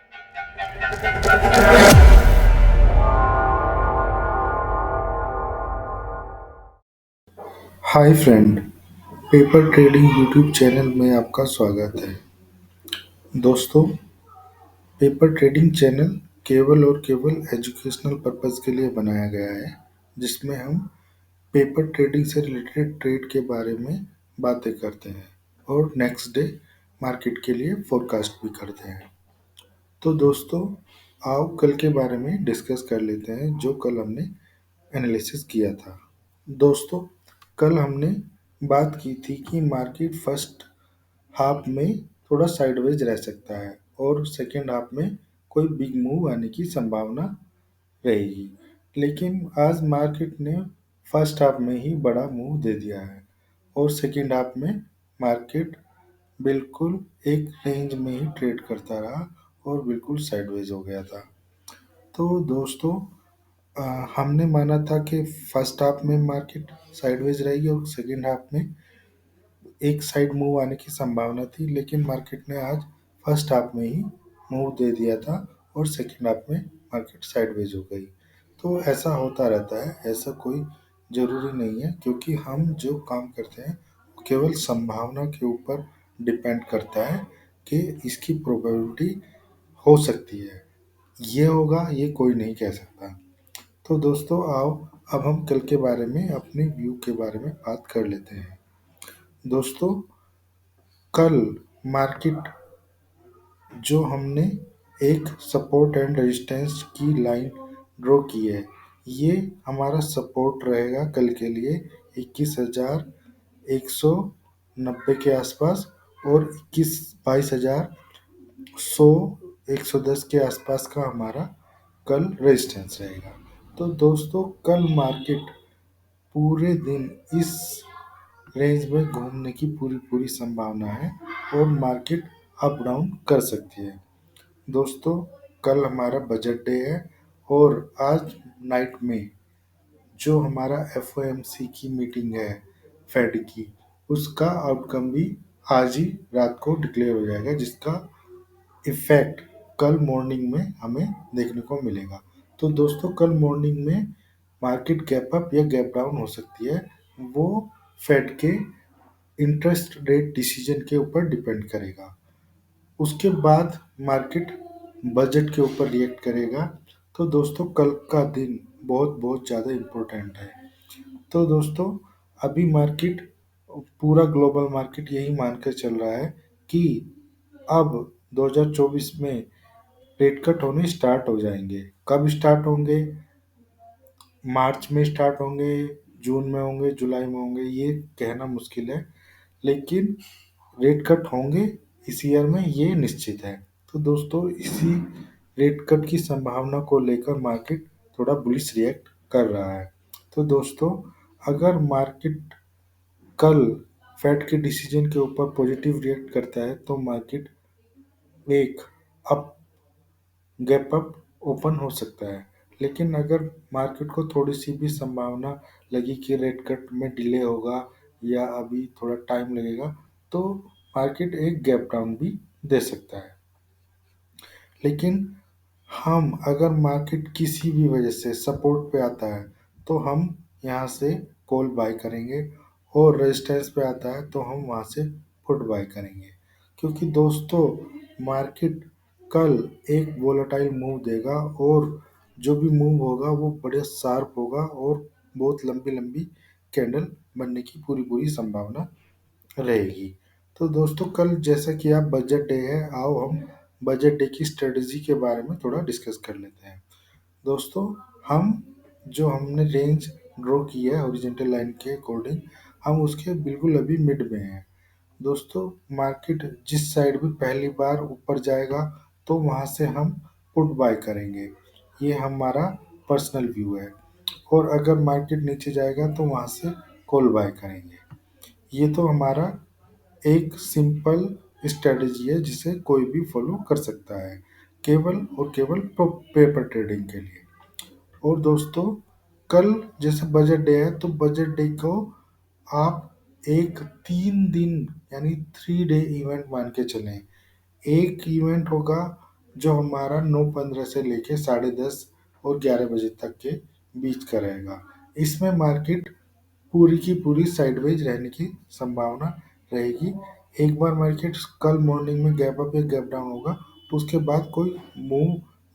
Hi friend, paper trading YouTube channel में आपका स्वागत है। दोस्तों, पेपर ट्रेडिंग चैनल केवल और केवल एजुकेशनल पर्पस के लिए बनाया गया है, जिसमें हम पेपर ट्रेडिंग से रिलेटेड ट्रेड के बारे में बातें करते हैं और नेक्स्ट डे मार्केट के लिए फोरकास्ट भी करते हैं। तो दोस्तों, आओ कल के बारे में डिस्कस कर लेते हैं जो कल हमने एनालिसिस किया था। दोस्तों, कल हमने बात की थी कि मार्केट फर्स्ट हाफ में थोड़ा साइडवेज रह सकता है और सेकेंड हाफ में कोई बिग मूव आने की संभावना रहेगी। लेकिन आज मार्केट ने फर्स्ट हाफ में ही बड़ा मूव दे दिया है और सेकेंड हाफ में मार्केट बिल्कुल एक रेंज में ही ट्रेड करता रहा और बिल्कुल साइडवेज हो गया था। तो दोस्तों, हमने माना था कि फर्स्ट हाफ में मार्केट साइडवेज रहेगी और सेकेंड हाफ में एक साइड मूव आने की संभावना थी, लेकिन मार्केट ने आज फर्स्ट हाफ में ही मूव दे दिया था और सेकेंड हाफ में मार्केट साइडवेज हो गई। तो ऐसा होता रहता है, ऐसा कोई ज़रूरी नहीं है, क्योंकि हम जो काम करते हैं वो केवल संभावना के ऊपर डिपेंड करता है कि इसकी प्रोबेबिलिटी हो सकती है। ये होगा, ये कोई नहीं कह सकता। तो दोस्तों, आओ अब हम कल के बारे में, अपने व्यू के बारे में बात कर लेते हैं। दोस्तों, कल मार्केट जो हमने एक सपोर्ट एंड रेजिस्टेंस की लाइन ड्रॉ की है, ये हमारा सपोर्ट रहेगा कल के लिए 21,190 के आसपास और 22,100 110 के आसपास का हमारा कल रेजिस्टेंस रहेगा। तो दोस्तों, कल मार्केट पूरे दिन इस रेंज में घूमने की पूरी पूरी संभावना है और मार्केट अप डाउन कर सकती है। दोस्तों, कल हमारा बजट डे है और आज नाइट में जो हमारा एफओएमसी की मीटिंग है फेड की, उसका आउटकम भी आज ही रात को डिक्लेयर हो जाएगा, जिसका इफेक्ट कल मॉर्निंग में हमें देखने को मिलेगा। तो दोस्तों, कल मॉर्निंग में मार्केट गैप अप या गैप डाउन हो सकती है। वो फेड के इंटरेस्ट रेट डिसीजन के ऊपर डिपेंड करेगा। उसके बाद मार्केट बजट के ऊपर रिएक्ट करेगा। तो दोस्तों, कल का दिन बहुत बहुत ज़्यादा इम्पोर्टेंट है। तो दोस्तों, अभी मार्केट, पूरा ग्लोबल मार्केट यही मानकर चल रहा है कि अब 2024 में रेट कट होने स्टार्ट हो जाएंगे। कब स्टार्ट होंगे? मार्च में स्टार्ट होंगे, जून में होंगे, जुलाई में होंगे, ये कहना मुश्किल है, लेकिन रेट कट होंगे इस ईयर में, ये निश्चित है। तो दोस्तों, इसी रेट कट की संभावना को लेकर मार्केट थोड़ा बुलिश रिएक्ट कर रहा है। तो दोस्तों, अगर मार्केट कल फेड के डिसीजन के ऊपर पॉजिटिव रिएक्ट करता है तो मार्केट एक अप गैप अप ओपन हो सकता है। लेकिन अगर मार्केट को थोड़ी सी भी संभावना लगी कि रेट कट में डिले होगा या अभी थोड़ा टाइम लगेगा, तो मार्केट एक गैप डाउन भी दे सकता है। लेकिन हम, अगर मार्केट किसी भी वजह से सपोर्ट पे आता है तो हम यहाँ से कॉल बाय करेंगे और रेजिस्टेंस पे आता है तो हम वहाँ से पुट बाय करेंगे, क्योंकि दोस्तों मार्केट कल एक वोलेटाइल मूव देगा और जो भी मूव होगा वो बड़े शार्प होगा और बहुत लंबी लंबी कैंडल बनने की पूरी पूरी संभावना रहेगी। तो दोस्तों, कल जैसा कि आप बजट डे है, आओ हम बजट डे की स्ट्रेटजी के बारे में थोड़ा डिस्कस कर लेते हैं। दोस्तों, हम जो हमने रेंज ड्रॉ की है हॉरिजॉन्टल लाइन के अकॉर्डिंग, हम उसके बिल्कुल अभी मिड में हैं। दोस्तों, मार्केट जिस साइड भी पहली बार ऊपर जाएगा तो वहाँ से हम पुट बाय करेंगे, ये हमारा पर्सनल व्यू है। और अगर मार्केट नीचे जाएगा तो वहाँ से कॉल बाय करेंगे। ये तो हमारा एक सिंपल स्ट्रेटजी है जिसे कोई भी फॉलो कर सकता है, केवल और केवल पेपर ट्रेडिंग के लिए। और दोस्तों, कल जैसे बजट डे है तो बजट डे को आप एक 3 दिन यानी 3 डे इवेंट मान के चलें। एक इवेंट होगा जो हमारा 9:15 से लेके 10:30 और 11 बजे तक के बीच का रहेगा। इसमें मार्केट पूरी की पूरी साइडवेज रहने की संभावना रहेगी। एक बार मार्केट कल मॉर्निंग में गैप अप या गैप डाउन होगा, उसके बाद कोई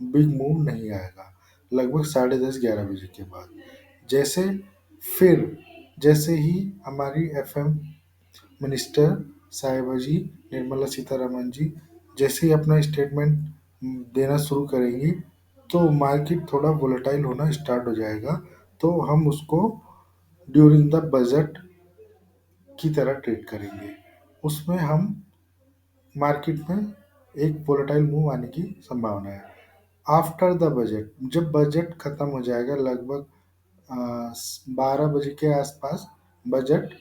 बिग मूव नहीं आएगा, लगभग 10:30 11 बजे के बाद। जैसे फिर जैसे ही हमारी एफएम मिनिस्टर साहिबा जी, निर्मला सीतारमन जी, जैसे ही अपना स्टेटमेंट देना शुरू करेंगी, तो मार्केट थोड़ा वोलेटाइल होना स्टार्ट हो जाएगा। तो हम उसको ड्यूरिंग द बजट की तरह ट्रीट करेंगे। उसमें हम मार्केट में एक वोलेटाइल मूव आने की संभावना है। आफ्टर द बजट, जब बजट खत्म हो जाएगा, लगभग 12 बजे के आसपास बजट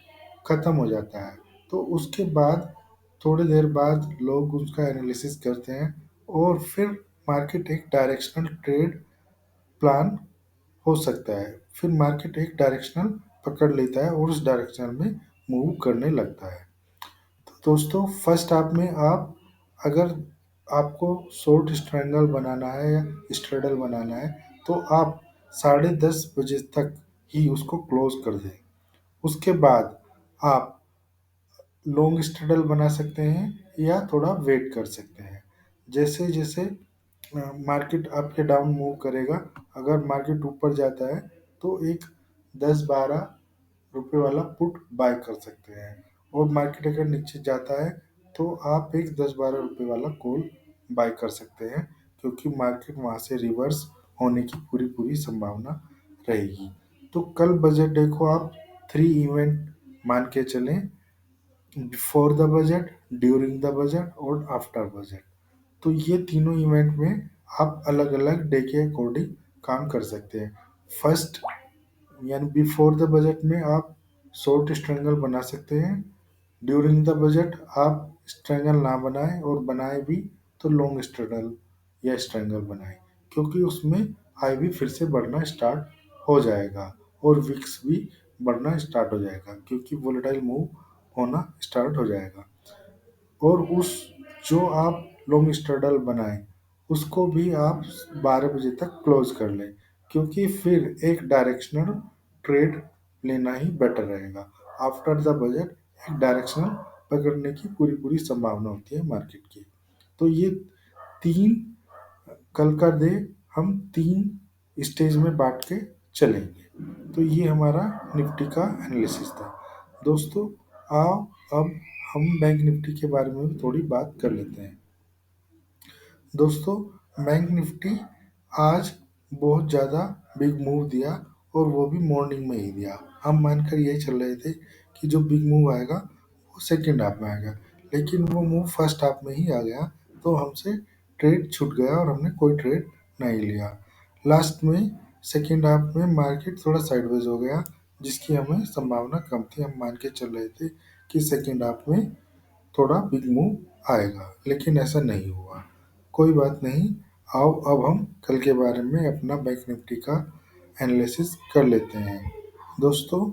खत्म हो जाता है, तो उसके बाद थोड़ी देर बाद लोग उसका एनालिसिस करते हैं और फिर मार्केट एक डायरेक्शनल ट्रेड प्लान हो सकता है। फिर मार्केट एक डायरेक्शनल पकड़ लेता है और उस डायरेक्शन में मूव करने लगता है। तो दोस्तों, फर्स्ट हाफ में आप, अगर आपको शॉर्ट स्ट्रैंगल बनाना है या स्ट्रेडल बनाना है, तो आप 10:30 बजे तक ही उसको क्लोज कर दें। उसके बाद आप लॉन्ग स्ट्रेडल बना सकते हैं या थोड़ा वेट कर सकते हैं। जैसे जैसे मार्केट आपके डाउन मूव करेगा, अगर मार्केट ऊपर जाता है तो एक 10-12 रुपए वाला पुट बाय कर सकते हैं, और मार्केट अगर नीचे जाता है तो आप एक 10-12 रुपए वाला कॉल बाय कर सकते हैं, क्योंकि मार्केट वहां से रिवर्स होने की पूरी पूरी संभावना रहेगी। तो कल बजट डे को आप 3 इवेंट मान के चलें: before the budget, during the budget और आफ्टर बजट। तो ये तीनों इवेंट में आप अलग अलग डे के अकॉर्डिंग काम कर सकते हैं। फर्स्ट यानी बिफोर द बजट में आप शॉर्ट स्ट्रैंगल बना सकते हैं। ड्यूरिंग द बजट आप स्ट्रैंगल ना बनाएं, और बनाए भी तो लॉन्ग स्ट्रैंगल या स्ट्रैंगल बनाएं, क्योंकि उसमें आई भी फिर से बढ़ना स्टार्ट हो जाएगा और विक्स भी बढ़ना स्टार्ट हो जाएगा, क्योंकि वोलेटाइल मूव होना स्टार्ट हो जाएगा। और उस जो आप लॉन्ग स्ट्रैडल बनाएं, उसको भी आप 12 बजे तक क्लोज कर लें, क्योंकि फिर एक डायरेक्शनल ट्रेड लेना ही बेटर रहेगा। आफ्टर द बजट एक डायरेक्शनल पकड़ने की पूरी पूरी संभावना होती है मार्केट की। तो ये तीन, कल का डे हम तीन स्टेज में बांट के चलेंगे। तो ये हमारा निफ्टी का एनालिसिस था। दोस्तों, आओ अब हम बैंक निफ्टी के बारे में भी थोड़ी बात कर लेते हैं। दोस्तों, बैंक निफ्टी आज बहुत ज़्यादा बिग मूव दिया, और वो भी मॉर्निंग में ही दिया। हम मानकर यही चल रहे थे कि जो बिग मूव आएगा वो सेकेंड हाफ में आएगा, लेकिन वो मूव फर्स्ट हाफ में ही आ गया, तो हमसे ट्रेड छूट गया और हमने कोई ट्रेड नहीं लिया। लास्ट में सेकेंड हाफ में मार्केट थोड़ा साइडवेज हो गया, जिसकी हमें संभावना कम थी। हम मान के चल रहे थे कि सेकेंड हाफ में थोड़ा बिग मूव आएगा, लेकिन ऐसा नहीं हुआ। कोई बात नहीं। आओ अब हम कल के बारे में अपना बैंक निफ्टी का एनालिसिस कर लेते हैं। दोस्तों,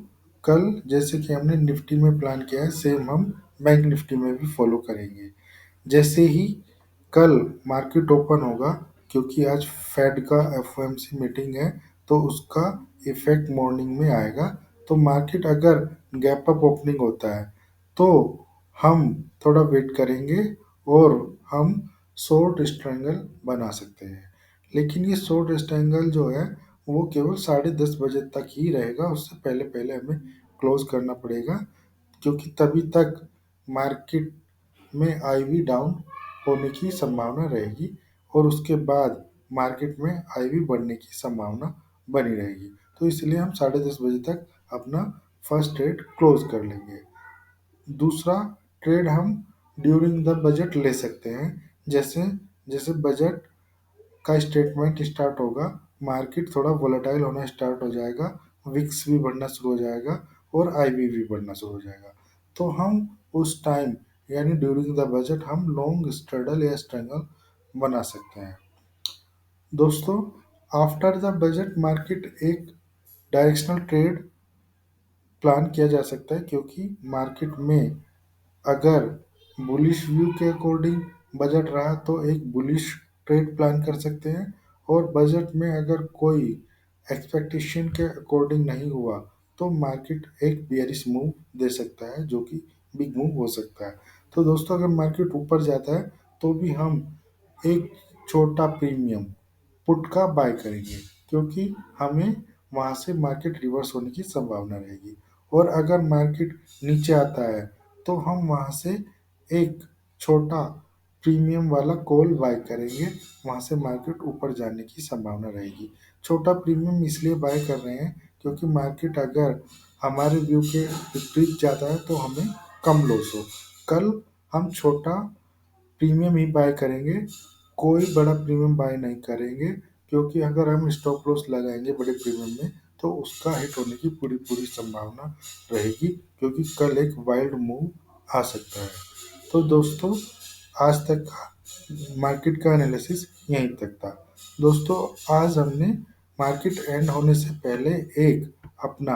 कल जैसे कि हमने निफ्टी में प्लान किया है, सेम हम बैंक निफ्टी में भी फॉलो करेंगे। जैसे ही कल मार्केट ओपन होगा, क्योंकि आज फेड का एफओएमसी मीटिंग है, तो उसका इफेक्ट मॉर्निंग में आएगा। तो मार्केट अगर गैप अप ओपनिंग होता है, तो हम थोड़ा वेट करेंगे और हम शॉर्ट स्ट्रैंगल बना सकते हैं। लेकिन ये शॉर्ट स्ट्रैंगल जो है, वो केवल 10:30 बजे तक ही रहेगा। उससे पहले पहले हमें क्लोज करना पड़ेगा, क्योंकि तभी तक मार्केट में आईवी डाउन होने की संभावना रहेगी, और उसके बाद मार्केट में आईवी बढ़ने की संभावना बनी रहेगी। तो इसलिए हम 10:30 बजे तक अपना फर्स्ट ट्रेड क्लोज कर लेंगे। दूसरा ट्रेड हम ड्यूरिंग द बजट ले सकते हैं। जैसे जैसे बजट का स्टेटमेंट स्टार्ट होगा, मार्केट थोड़ा वोलेटाइल होना स्टार्ट हो जाएगा, विक्स भी बढ़ना शुरू हो जाएगा और आईवी भी बढ़ना शुरू हो जाएगा। तो हम उस टाइम यानी ड्यूरिंग द बजट हम लॉन्ग स्ट्रेडल या स्ट्रैंगल बना सकते हैं। दोस्तों, आफ्टर द बजट मार्केट एक डायरेक्शनल ट्रेड प्लान किया जा सकता है, क्योंकि मार्केट में अगर बुलिश व्यू के अकॉर्डिंग बजट रहा, तो एक बुलिश ट्रेड प्लान कर सकते हैं। और बजट में अगर कोई एक्सपेक्टेशन के अकॉर्डिंग नहीं हुआ तो मार्केट एक बेयरिश मूव दे सकता है, जो कि बिग मूव हो सकता है। तो दोस्तों अगर मार्केट ऊपर जाता है तो भी हम एक छोटा प्रीमियम पुट का बाय करेंगे, क्योंकि हमें वहां से मार्केट रिवर्स होने की संभावना रहेगी। और अगर मार्केट नीचे आता है तो हम वहां से एक छोटा प्रीमियम वाला कॉल बाय करेंगे, वहां से मार्केट ऊपर जाने की संभावना रहेगी। छोटा प्रीमियम इसलिए बाय कर रहे हैं क्योंकि मार्केट अगर हमारे व्यू के विपरीत जाता है तो हमें कम लॉस हो। कल हम छोटा प्रीमियम ही बाय करेंगे, कोई बड़ा प्रीमियम बाय नहीं करेंगे, क्योंकि अगर हम स्टॉप लॉस लगाएंगे बड़े प्रीमियम में तो उसका हिट होने की पूरी पूरी संभावना रहेगी, क्योंकि कल एक वाइल्ड मूव आ सकता है। तो दोस्तों आज तक का मार्केट का एनालिसिस यहीं तक था। दोस्तों आज हमने मार्केट एंड होने से पहले एक अपना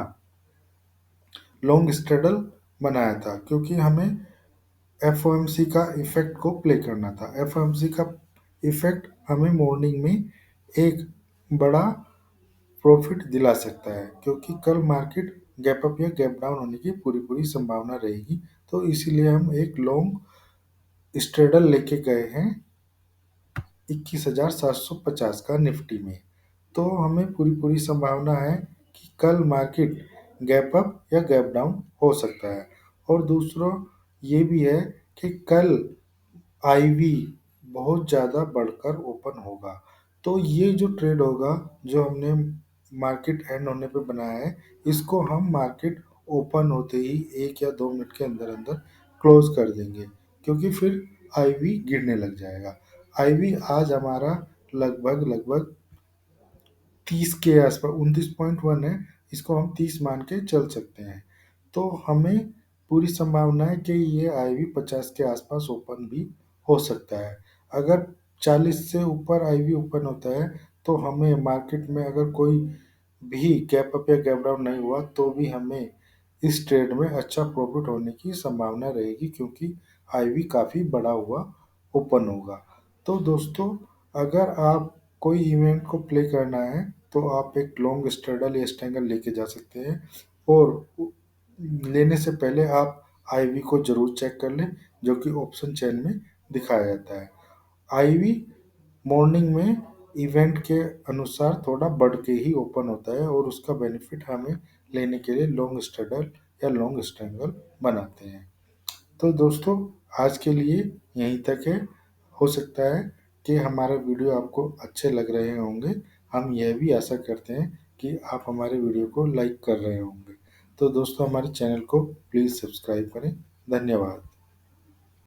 लॉन्ग स्ट्रेडल बनाया था, क्योंकि हमें एफओएमसी का इफेक्ट को प्ले करना था। एफओएमसी का इफेक्ट हमें मॉर्निंग में एक बड़ा प्रॉफिट दिला सकता है, क्योंकि कल मार्केट गैप अप या गैप डाउन होने की पूरी पूरी संभावना रहेगी। तो इसीलिए हम एक लॉन्ग स्ट्रेडल लेके गए हैं 21,750 का निफ्टी में। तो हमें पूरी पूरी संभावना है कि कल मार्केट गैप अप या गैप डाउन हो सकता है। और दूसरा ये भी है कि कल आईवी बहुत ज़्यादा बढ़कर ओपन होगा। तो ये जो ट्रेड होगा, जो हमने मार्केट एंड होने पे बनाया है, इसको हम मार्केट ओपन होते ही 1 या 2 मिनट के अंदर अंदर क्लोज कर देंगे, क्योंकि फिर आईवी गिरने लग जाएगा। आईवी आज हमारा लगभग लगभग 30 के आसपास 29.1 है, इसको हम 30 मान के चल सकते हैं। तो हमें पूरी संभावना है कि ये आईवी 50 के आसपास ओपन भी हो सकता है। अगर 40 से ऊपर आईवी ओपन होता है तो हमें मार्केट में अगर कोई भी गैप अप या गैप डाउन नहीं हुआ तो भी हमें इस ट्रेड में अच्छा प्रॉफिट होने की संभावना रहेगी, क्योंकि आईवी काफ़ी बड़ा हुआ ओपन होगा। तो दोस्तों अगर आप कोई इवेंट को प्ले करना है तो आप एक लॉन्ग स्ट्रेडल या स्टैंगल लेके जा सकते हैं। और लेने से पहले आप आईवी को जरूर चेक कर लें, जो कि ऑप्शन चेन में दिखाया जाता है। आईवी मॉर्निंग में इवेंट के अनुसार थोड़ा बढ़ के ही ओपन होता है, और उसका बेनिफिट हमें लेने के लिए लॉन्ग स्ट्रेडल या लॉन्ग स्ट्रैंगल बनाते हैं। तो दोस्तों आज के लिए यहीं तक है। हो सकता है कि हमारा वीडियो आपको अच्छे लग रहे होंगे। हम यह भी आशा करते हैं कि आप हमारे वीडियो को लाइक कर रहे होंगे। तो दोस्तों हमारे चैनल को प्लीज़ सब्सक्राइब करें। धन्यवाद।